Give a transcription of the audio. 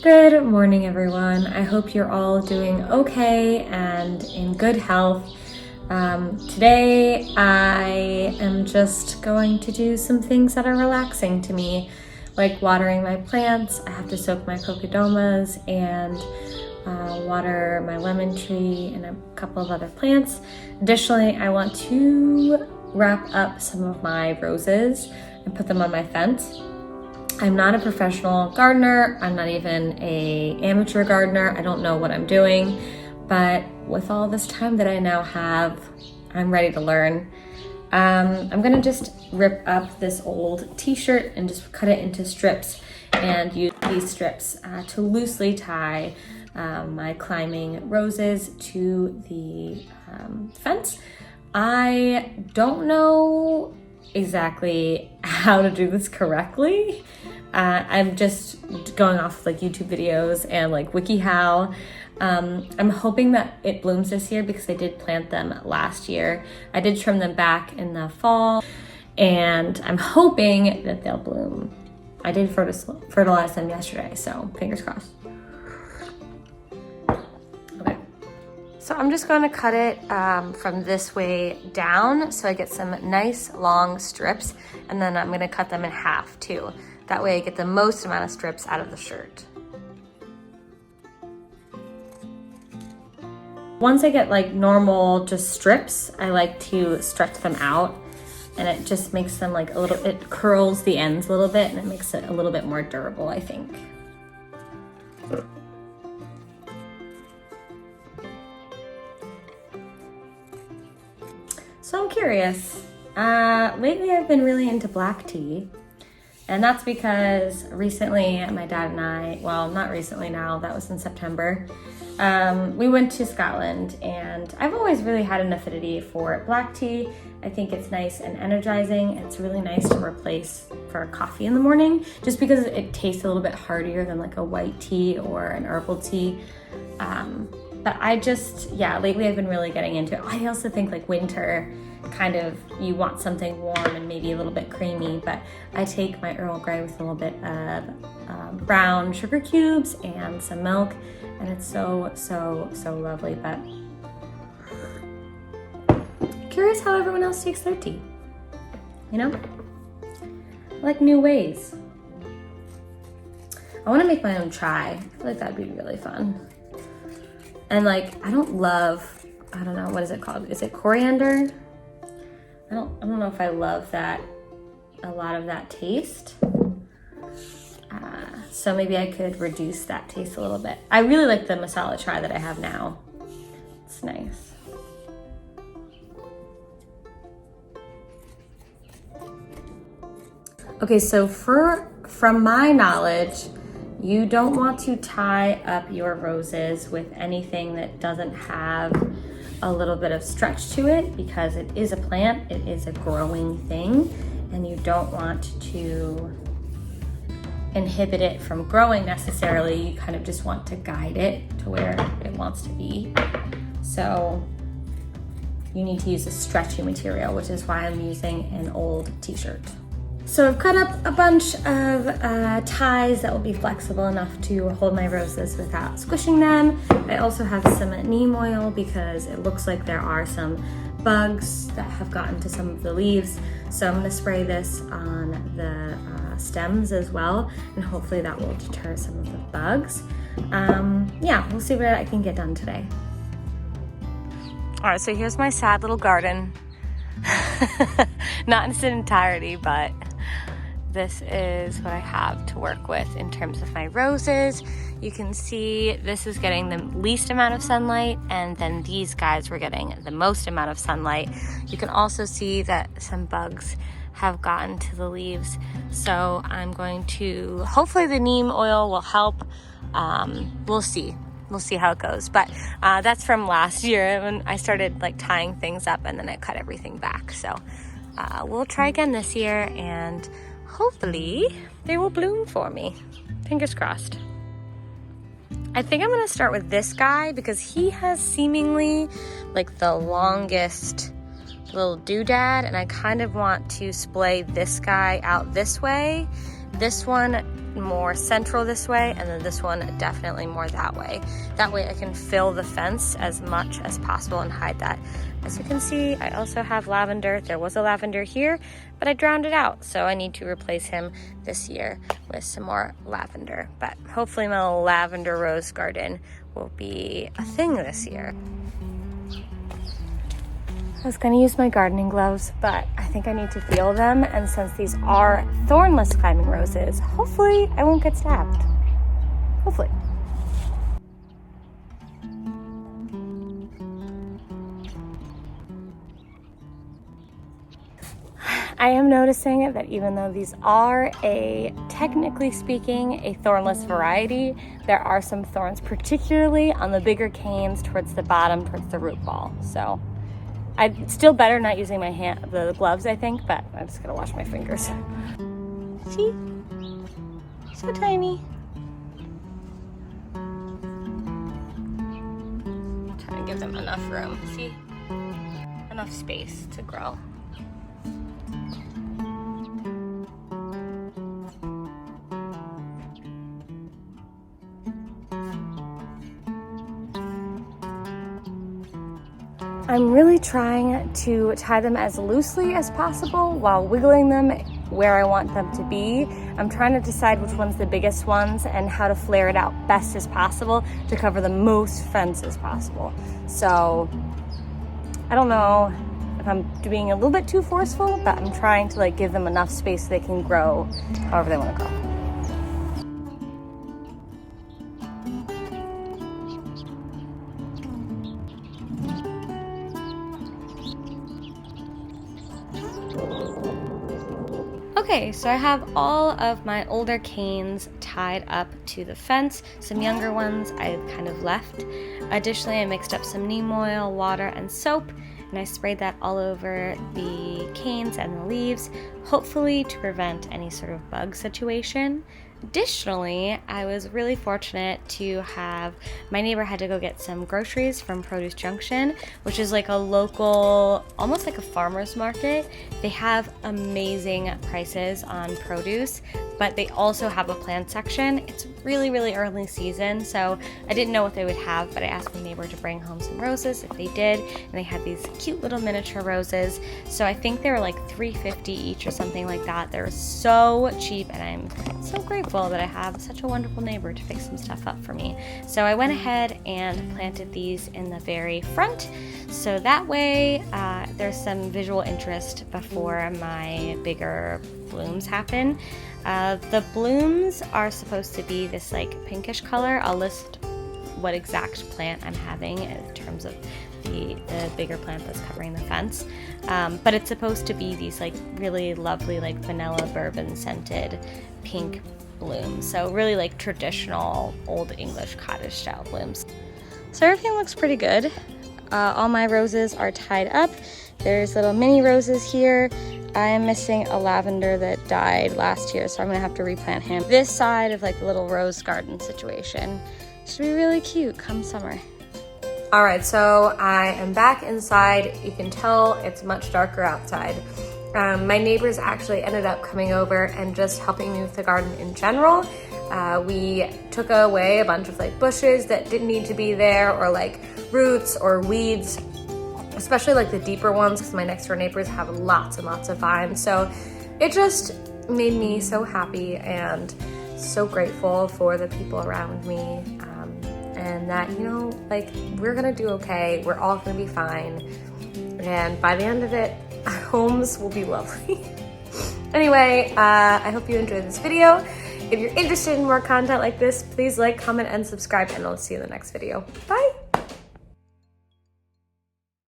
Good morning, everyone. I hope you're all doing okay and in good health. Today I am just going to do some things that are relaxing to me, like watering my plants. I have to soak my cocodomas and water my lemon tree and a couple of other plants. Additionally, I want to wrap up some of my roses and put them on my fence. I'm not a professional gardener. I'm not even an amateur gardener. I don't know what I'm doing, but with all this time that I now have, I'm ready to learn. I'm gonna just rip up this old t-shirt and just cut it into strips and use these strips to loosely tie my climbing roses to the fence. I don't know exactly how to do this correctly. I'm just going off like YouTube videos and like WikiHow. I'm hoping that it blooms this year because I did plant them last year. I did trim them back in the fall and I'm hoping that they'll bloom. I did fertilize them yesterday, so fingers crossed. Okay. So I'm just going to cut it from this way down so I get some nice long strips, and then I'm going to cut them in half too. That way I get the most amount of strips out of the shirt. Once I get like normal just strips, I like to stretch them out, and it just makes them like a little, it curls the ends a little bit and it makes it a little bit more durable, I think. So I'm curious, lately I've been really into black tea, and that's because recently my dad and I, well, not recently now, that was in September, we went to Scotland, and I've always really had an affinity for black tea. I think it's nice and energizing. It's really nice to replace for coffee in the morning, just because it tastes a little bit heartier than like a white tea or an herbal tea. But I just, yeah, lately I've been really getting into it. I also think like winter, kind of, you want something warm and maybe a little bit creamy, but I take my Earl Grey with a little bit of brown sugar cubes and some milk, and it's so lovely. But curious how everyone else takes their tea, you know? I like new ways. I want to make my own chai. I feel like that'd be really fun. And like, I don't know, what is it called? Is it coriander? I don't know if I love that, a lot of that taste. So maybe I could reduce that taste a little bit. I really like the masala chai that I have now. It's nice. Okay, so from my knowledge, you don't want to tie up your roses with anything that doesn't have a little bit of stretch to it, because it is a plant, it is a growing thing, and you don't want to inhibit it from growing necessarily. You kind of just want to guide it to where it wants to be. So you need to use a stretchy material, which is why I'm using an old t-shirt. So I've cut up a bunch of ties that will be flexible enough to hold my roses without squishing them. I also have some neem oil because it looks like there are some bugs that have gotten to some of the leaves. So I'm gonna spray this on the stems as well, and hopefully that will deter some of the bugs. Yeah, we'll see what I can get done today. All right, so here's my sad little garden. Not in its entirety, but this is what I have to work with in terms of my roses. You can see this is getting the least amount of sunlight, and then these guys were getting the most amount of sunlight. You can also see that some bugs have gotten to the leaves. So I'm going to, hopefully the neem oil will help. We'll see how it goes. But that's from last year when I started like tying things up and then I cut everything back. So we'll try again this year, and hopefully they will bloom for me. Fingers crossed. I think I'm gonna start with this guy because he has seemingly like the longest little doodad, and I kind of want to splay this guy out this way. This one more central this way, and then this one definitely more that way. That way I can fill the fence as much as possible and hide that. As you can see, I also have lavender. There was a lavender here, but I drowned it out, so I need to replace him this year with some more lavender. But hopefully my little lavender rose garden will be a thing this year. I was gonna use my gardening gloves, but I think I need to feel them, and since these are thornless climbing roses, hopefully I won't get stabbed. Hopefully. I am noticing that even though these are technically speaking, a thornless variety, there are some thorns, particularly on the bigger canes towards the bottom, towards the root ball. So I'd still better not using my the gloves, I think, but I'm just gonna wash my fingers. See? So tiny. I'm trying to give them enough room. See? Enough space to grow. I'm really trying to tie them as loosely as possible while wiggling them where I want them to be. I'm trying to decide which one's the biggest ones and how to flare it out best as possible to cover the most fence as possible. So I don't know if I'm being a little bit too forceful, but I'm trying to give them enough space so they can grow however they want to grow. Okay, so I have all of my older canes tied up to the fence. Some younger ones I've kind of left. Additionally, I mixed up some neem oil, water, and soap, and I sprayed that all over the canes and the leaves, hopefully to prevent any sort of bug situation. Additionally, I was really fortunate to have my neighbor had to go get some groceries from Produce Junction, which is like a local, almost like a farmer's market. They have amazing prices on produce, but they also have a plant section. It's really, really early season, so I didn't know what they would have, but I asked my neighbor to bring home some roses if they did, and they had these cute little miniature roses. So I think they were like $3.50 each or something like that. They're so cheap, and I'm so grateful that I have such a wonderful neighbor to pick some stuff up for me. So I went ahead and planted these in the very front, so that way there's some visual interest before my bigger blooms happen. The blooms are supposed to be this pinkish color. I'll list what exact plant I'm having in terms of the bigger plant that's covering the fence, but it's supposed to be these really lovely vanilla bourbon scented pink blooms, so really traditional old English cottage style blooms. So everything looks pretty good. All my roses are tied up. There's little mini roses here. I am missing a lavender that died last year, so I'm gonna have to replant him. This side of the little rose garden situation should be really cute come summer. All right, so I am back inside. You can tell it's much darker outside. My neighbors actually ended up coming over and just helping me with the garden in general. We took away a bunch of bushes that didn't need to be there, or roots or weeds, especially the deeper ones, because my next door neighbors have lots and lots of vines. So it just made me so happy and so grateful for the people around me, and that, we're gonna do okay. We're all gonna be fine. And by the end of it, our homes will be lovely. Anyway, I hope you enjoyed this video. If you're interested in more content like this, please comment and subscribe, and I'll see you in the next video. Bye.